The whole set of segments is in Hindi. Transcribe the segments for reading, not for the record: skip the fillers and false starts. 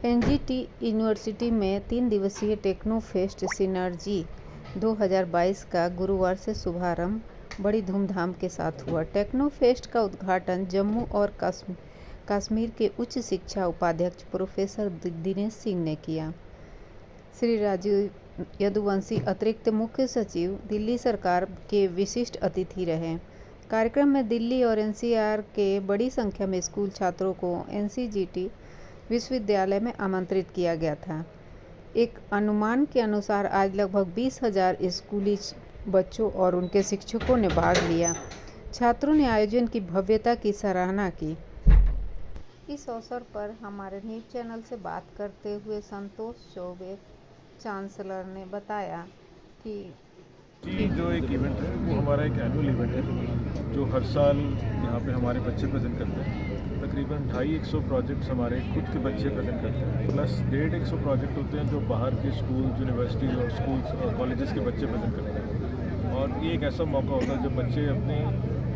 एनजीटी यूनिवर्सिटी में 3 दिवसीय टेक्नो फेस्ट सिनर्जी 2022 का गुरुवार से शुभारंभ बड़ी धूमधाम के साथ हुआ। टेक्नो फेस्ट का उद्घाटन जम्मू और कश्मीर के उच्च शिक्षा उपाध्यक्ष प्रोफेसर दिनेश सिंह ने किया। श्री राजीव यदुवंशी अतिरिक्त मुख्य सचिव दिल्ली सरकार के विशिष्ट अतिथि रहे। कार्यक्रम में दिल्ली और एनसीआर के बड़ी संख्या में स्कूल छात्रों को एनसीजीटी विश्वविद्यालय में आमंत्रित किया गया था। एक अनुमान के अनुसार आज लगभग 20,000 स्कूली बच्चों और उनके शिक्षकों ने भाग लिया। छात्रों ने आयोजन की भव्यता की सराहना की। इस अवसर पर हमारे न्यूज़ चैनल से बात करते हुए संतोष चौबे चांसलर ने बताया कि जो एक इवेंट है वो हमारा एक एनुअल इवेंट है जो हर साल यहाँ पे हमारे बच्चे प्रेजेंट करते हैं। तकरीबन 250 प्रोजेक्ट्स हमारे खुद के बच्चे प्रेजेंट करते हैं, प्लस 150 प्रोजेक्ट होते हैं जो बाहर के स्कूल, यूनिवर्सिटीज़ और स्कूल्स और कॉलेजेस के बच्चे प्रेजेंट करते हैं। और ये एक ऐसा मौका होता है जब बच्चे अपने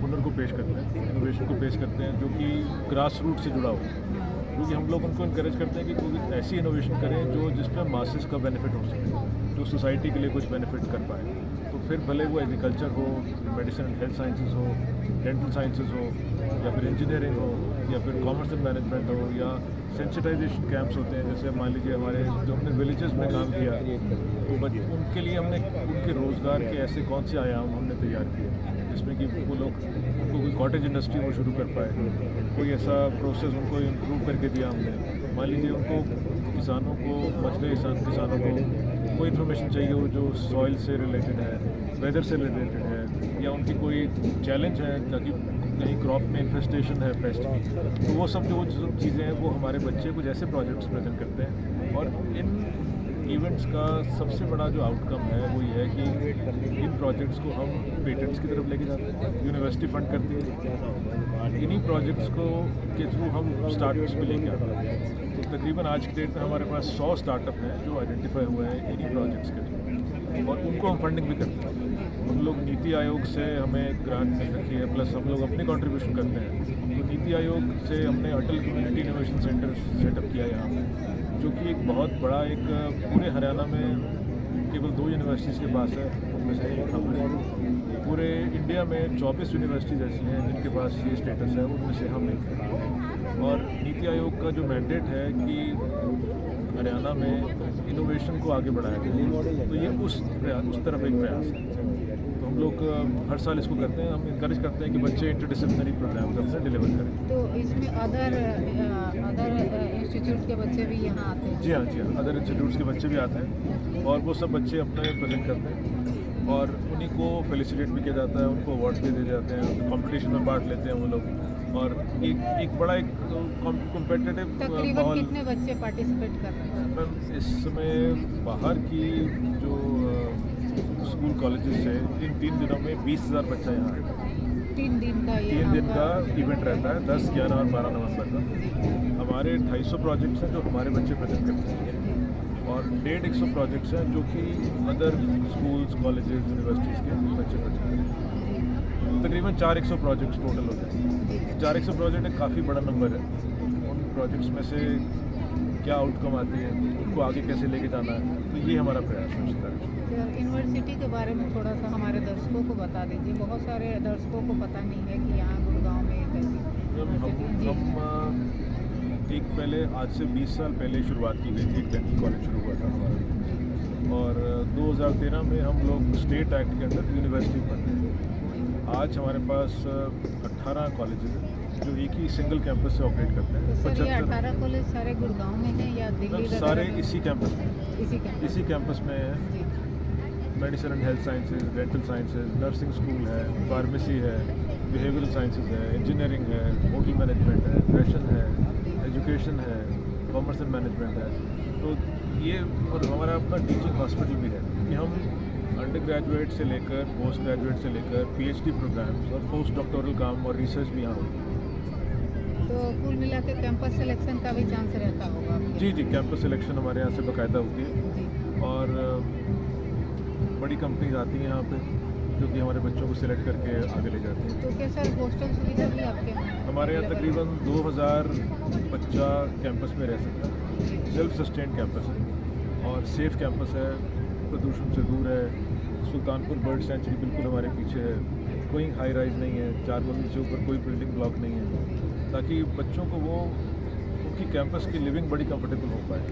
हुनर को पेश करते हैं, इनोवेशन को पेश करते हैं जो कि ग्रास रूट से जुड़ा हो, क्योंकि हम लोग उनको इनकरेज करते हैं कि कोई ऐसी इनोवेशन करें जो जिसमें मासेस का बेनिफिट हो सके, जो सोसाइटी के लिए कुछ बेनिफिट कर पाए। तो फिर भले वो एग्रीकल्चर हो, मेडिसिन एंड हेल्थ साइंसेज हो, डेंटल साइंसेज हो, या फिर इंजीनियरिंग हो, या फिर कॉमर्स एंड मैनेजमेंट हो, या सेंसिटाइजेशन कैंप्स होते हैं। जैसे मान लीजिए हमारे जो हमने विलेजेस में काम किया तो उनके लिए हमने उनके रोज़गार के ऐसे कौन से आयाम हमने तैयार किए जिसमें कि वो लोग उनको कोई कॉटेज इंडस्ट्री वो शुरू कर पाए, कोई ऐसा प्रोसेस उनको इम्प्रूव करके दिया हमने। मान लीजिए उनको किसानों को, मछली किसानों को कोई इन्फॉर्मेशन चाहिए हो जो सॉइल से रिलेटेड है, वेदर से रिलेटेड है, या उनकी कोई चैलेंज है ताकि कहीं क्रॉप में इन्फेस्टेशन है पेस्ट की, तो वो सब जो चीज़ें हैं वो हमारे बच्चे कुछ ऐसे प्रोजेक्ट्स प्रेजेंट करते हैं। और इन इवेंट्स का सबसे बड़ा जो आउटकम है वो ये है कि इन प्रोजेक्ट्स को हम पेटेंट्स की तरफ लेके जाते हैं, यूनिवर्सिटी फंड करती है, इन्हीं प्रोजेक्ट्स को के थ्रू हम स्टार्टअप्स में लेके आते हैं। तो तकरीबन आज की डेट में हमारे पास 100 स्टार्टअप हैं जो आइडेंटिफाई हुए हैं इन्हीं प्रोजेक्ट्स के थ्रू, और उनको हम फंडिंग भी करते हैं। हम लोग नीति आयोग से हमें ग्रांट मिल रखी है, प्लस हम लोग अपनी कंट्रीब्यूशन करते हैं। तो नीति आयोग से हमने अटल कम्युनिटी इनोवेशन सेंटर सेटअप किया यहाँ पे, जो कि एक बहुत बड़ा एक पूरे हरियाणा में केवल 2 यूनिवर्सिटीज़ के पास है, उनमें से एक हम हैं। पूरे इंडिया में 24 यूनिवर्सिटीज़ ऐसी हैं जिनके पास ये स्टेटस है, उनमें से हम एक हैं। और नीति आयोग का जो मैंडेट है कि हरियाणा में इनोवेशन को आगे बढ़ाया जाए, तो ये उस तरफ एक प्रयास है। तो हम लोग हर साल इसको करते हैं। हम इंकरेज करते हैं कि बच्चे इंटरडिसिप्लिनरी प्रोग्राम्स अपने डिलीवर करें। तो इसमें अदर इंस्टीट्यूट के बच्चे भी यहाँ आते हैं? जी हाँ, अदर इंस्टीट्यूट्स के बच्चे भी आते हैं और वो सब बच्चे अपने प्रेजेंट करते हैं और उन्हीं को फेलिसिटेट भी किया जाता है, उनको अवार्ड्स भी दिए जाते हैं, कंपटीशन में पार्ट लेते हैं वो लोग। और एक बड़ा एक कॉम्पिटिटिव माहौल। कितने बच्चे पार्टिसिपेट कर रहे हैं मैम इस समय? बाहर की जो स्कूल कॉलेजेस से इन 3 दिनों में 20,000 बच्चा यहाँ है। 3 दिन का 3 दिन का इवेंट रहता है, 10, 11 और 12 नवंबर का। हमारे 250 प्रोजेक्ट्स हैं जो हमारे बच्चे प्रेजेंट करते हैं, और 150 प्रोजेक्ट्स हैं जो कि अदर स्कूल्स, कॉलेजेस, यूनिवर्सिटीज़ के बच्चे प्रेजेंट करते हैं। तकरीबन 400 प्रोजेक्ट्स टोटल होते हैं। 400 प्रोजेक्ट एक काफ़ी बड़ा नंबर है। उन प्रोजेक्ट्स में से क्या आउटकम आती है, उनको आगे कैसे लेके जाना है, तो ये हमारा प्रयास है। यूनिवर्सिटी के बारे में थोड़ा सा हमारे दर्शकों को बता दीजिए। बहुत सारे दर्शकों को पता नहीं है कि यहाँ गुड़गांव में एक ऐसी हम एक पहले आज से 20 साल पहले शुरुआत की गई थी। एक डेंटल कॉलेज शुरू हुआ था हमारा, और 2013 में हम लोग स्टेट एक्ट के अंदर यूनिवर्सिटी बन गए। आज हमारे पास 18 कॉलेजेस हैं जो एक ही सिंगल कैंपस से ऑपरेट करते हैं। तो सर ये 18 कॉलेज सारे गुड़गांव में हैं या दिल्ली? सारे इसी कैंपस में इसी कैंपस में है। Medicine and health sciences, dental sciences, nursing school है, फार्मेसी है, बिहेवियरल साइंसेज है, इंजीनियरिंग है, होटल मैनेजमेंट है, फैशन है, एजुकेशन है, कॉमर्स एंड मैनेजमेंट है। तो ये, और हमारा अपना टीचिंग हॉस्पिटल भी है कि हम अंडर ग्रेजुएट से लेकर पोस्ट ग्रेजुएट से लेकर PhD प्रोग्राम्स और पोस्ट डॉक्टोरल काम और रिसर्च भी यहाँ होती है। तो कुल मिला के कैंपस सिलेक्शन का भी चांस रहता होगा? जी, कैंपस सिलेक्शन हमारे यहाँ से बाकायदा होती है, और बड़ी कंपनीज आती हैं यहाँ पे जो कि हमारे बच्चों को सिलेक्ट करके आगे ले जाती हैं। तो क्या सर हॉस्टल सुविधा भी आपके हमारे यहाँ तकरीबन 2000 बच्चा कैंपस में रह सकता है। सेल्फ सस्टेन्ड कैंपस है और सेफ कैंपस है, प्रदूषण से दूर है। सुल्तानपुर बर्ड सेंचुरी बिल्कुल हमारे पीछे है, कोई हाई राइज नहीं है, 4 मंजिल से ऊपर कोई बिल्डिंग ब्लॉक नहीं है, ताकि बच्चों को वो उनकी कैंपस की लिविंग बड़ी कंफर्टेबल हो पाए।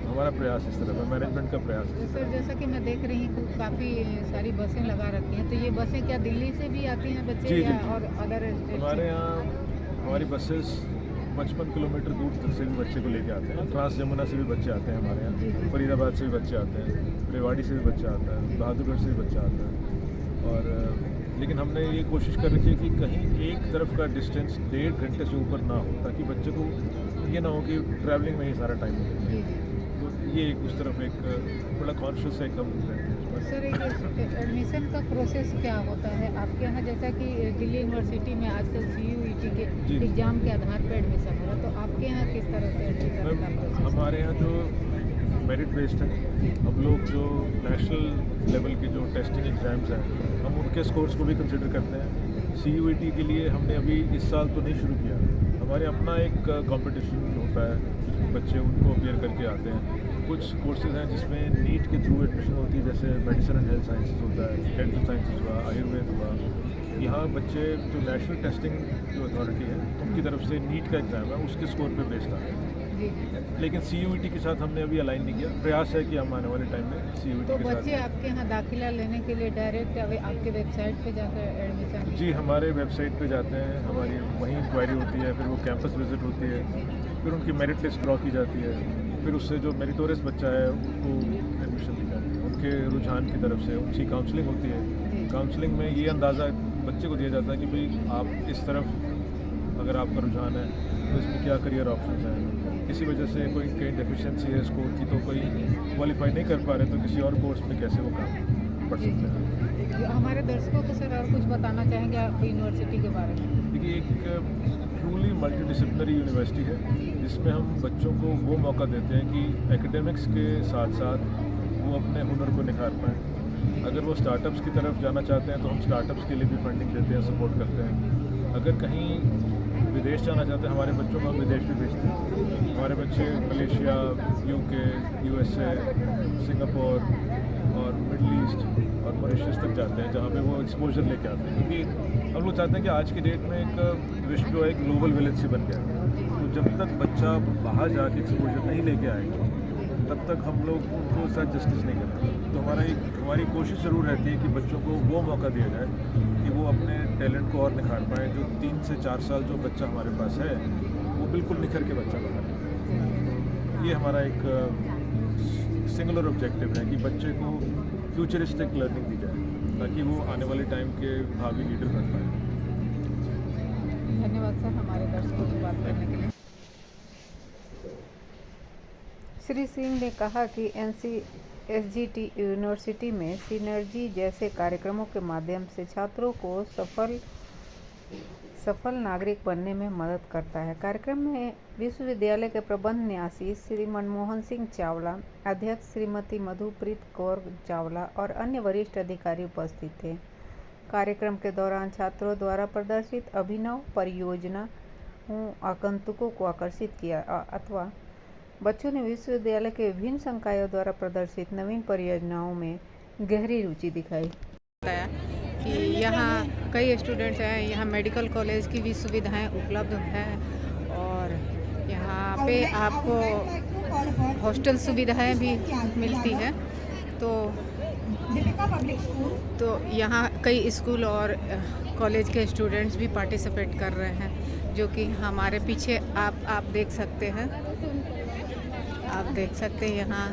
हमारा प्रयास इस तरह है, मैनेजमेंट का प्रयास है। सर जैसा कि मैं देख रही हूँ काफ़ी सारी बसें लगा रखी हैं, तो ये बसें क्या दिल्ली से भी आती हैं बच्चे जी, या जी। और अदर स्टेट हमारे यहाँ हमारी बसेस 55 किलोमीटर दूर तक से भी बच्चे को लेके आते हैं। ट्रांस जमुना से भी बच्चे आते हैं हमारे जी, यहाँ, जी। फरीदाबाद से भी बच्चे आते हैं, रेवाड़ी से भी बच्चा आता है, बहादुरगढ़ से भी बच्चा आता है। और लेकिन हमने ये कोशिश कर रखी है कि कहीं एक तरफ का डिस्टेंस 1.5 घंटे से ऊपर ना हो, ताकि बच्चे को ये ना हो कि ट्रैवलिंग में ही सारा टाइम लगे। जी जी। तो ये एक उस तरफ एक बड़ा कॉन्शियस है कम रहते हैं इस पर। सर एक एडमिशन का प्रोसेस क्या होता है आपके यहाँ? जैसा कि दिल्ली यूनिवर्सिटी में आजकल CUET के जी। एग्ज़ाम के आधार पर एडमिशन हो रहा है, तो आपके यहाँ किस तरह से एडमिशन का मैम, प्रोसेस? हमारे यहाँ जो मेरिट बेस्ड है, हम लोग जो नेशनल लेवल के जो टेस्टिंग एग्ज़ाम्स हैं हम उनके स्कोर्स को भी कंसिडर करते हैं। CUET के लिए हमने अभी इस साल तो नहीं शुरू किया, हमारे अपना एक कंपटीशन होता है जिसमें बच्चे उनको अपियर करके आते हैं। कुछ कोर्सेज हैं जिसमें नीट के थ्रू एडमिशन होती है, जैसे मेडिसिन एंड हेल्थ साइंसेज होता है, डेंटल साइंसेज हुआ, आयुर्वेद हुआ। यहाँ बच्चे जो नेशनल टेस्टिंग जो अथॉरिटी है उनकी तरफ से नीट का एग्ज़ाम है उसके स्कोर पे बेस्ड आता है। जी। लेकिन CUET के साथ हमने अभी अलाइन नहीं किया, प्रयास है कि हम आने वाले टाइम में CUET तो के बच्चे साथ। आपके यहाँ दाखिला लेने के लिए डायरेक्ट आपके वेबसाइट पे जाकर एडमिशन? जी, हमारे वेबसाइट पे जाते हैं, हमारी वहीं इंक्वायरी होती है, फिर वो कैंपस विजिट होती है, फिर उनकी मेरिट लिस्ट ड्रॉ की जाती है, फिर उससे जो मेरिटोरियस बच्चा है उसको एडमिशन दी जाती है उनके रुझान की तरफ से। उनकी काउंसलिंग होती है, काउंसलिंग में ये अंदाज़ा बच्चे को दिया जाता है कि भाई आप इस तरफ अगर आपका रुझान है तो इसमें क्या करियर ऑप्शंस हैं। किसी वजह से कोई कहीं डेफिशिएंसी है स्कोर की, तो कोई क्वालिफाई नहीं कर पा रहे, तो किसी और कोर्स में कैसे वो काम पढ़ सकते हैं। हमारे दर्शकों को सर और कुछ बताना चाहेंगे आप यूनिवर्सिटी के बारे में? देखिए, एक ट्रूली मल्टीडिसिप्लिनरी यूनिवर्सिटी है जिसमें हम बच्चों को वो मौका देते हैं कि एकेडमिक्स के साथ साथ वो अपने हुनर को निखार पाएँ। अगर वो स्टार्टअप्स की तरफ जाना चाहते हैं तो हम स्टार्टअप्स के लिए भी फंडिंग देते हैं, सपोर्ट करते हैं। अगर कहीं विदेश जाना चाहते हैं हमारे बच्चों को हम विदेश भी भेजते हैं। हमारे बच्चे मलेशिया, UK, USA, सिंगापुर और मिडल ईस्ट और मॉरिशस तक जाते हैं, जहाँ पे वो एक्सपोजर लेके आते हैं। क्योंकि हम लोग चाहते हैं कि आज की डेट में एक विश्व जो है एक ग्लोबल विलेज से बन गया है, तो जब तक बच्चा बाहर जाके एक्सपोजर नहीं लेके आएगा तब तक हम लोग उनको साथ जस्टिस नहीं करेंगे। तो हमारी कोशिश ज़रूर रहती है कि बच्चों को वो मौका दिया जाए कि वो अपने टैलेंट को और निखार पाएँ। जो 3 से 4 साल जो बच्चा हमारे पास है वो बिल्कुल निखर के बच्चा बाहर है। ये हमारा एक सिंगुलर ऑब्जेक्टिव है कि बच्चे को फ्यूचरिस्टिक लर्निंग दी जाए ताकि वो आने वाले टाइम के भावी लीडर बन पाए। धन्यवाद सर हमारे दर्शकों से बात करने के लिए। श्री सिंह ने कहा कि NCSGT यूनिवर्सिटी में सिनर्जी जैसे कार्यक्रमों के माध्यम से छात्रों को सफल नागरिक बनने में मदद करता है। कार्यक्रम में विश्वविद्यालय के प्रबंध न्यासी श्री मनमोहन सिंह चावला, अध्यक्ष श्रीमती मधुप्रीत कौर चावला और अन्य वरिष्ठ अधिकारी उपस्थित थे। कार्यक्रम के दौरान छात्रों द्वारा प्रदर्शित अभिनव परियोजना आगंतुकों को आकर्षित किया अथवा बच्चों ने विश्वविद्यालय के विभिन्न संकायों द्वारा प्रदर्शित नवीन परियोजनाओं में गहरी रुचि दिखाई। बताया कि यहाँ कई स्टूडेंट्स हैं, यहाँ मेडिकल कॉलेज की भी सुविधाएं उपलब्ध हैं और यहाँ पे आपको हॉस्टल सुविधाएं भी मिलती हैं। तो यहाँ कई स्कूल और कॉलेज के स्टूडेंट्स भी पार्टिसिपेट कर रहे हैं, जो कि हमारे पीछे आप देख सकते हैं। आप देख सकते हैं यहाँ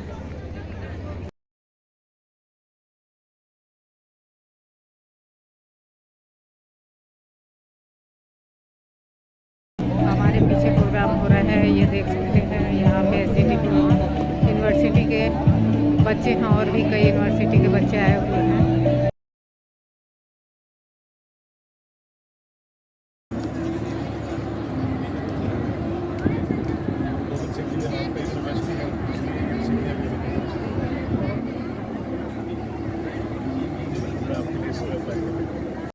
हमारे पीछे प्रोग्राम हो रहा है, ये देख सकते हैं। यहाँ पे SGT यूनिवर्सिटी के बच्चे हैं और भी कई यूनिवर्सिटी के बच्चे आए हुए हैं।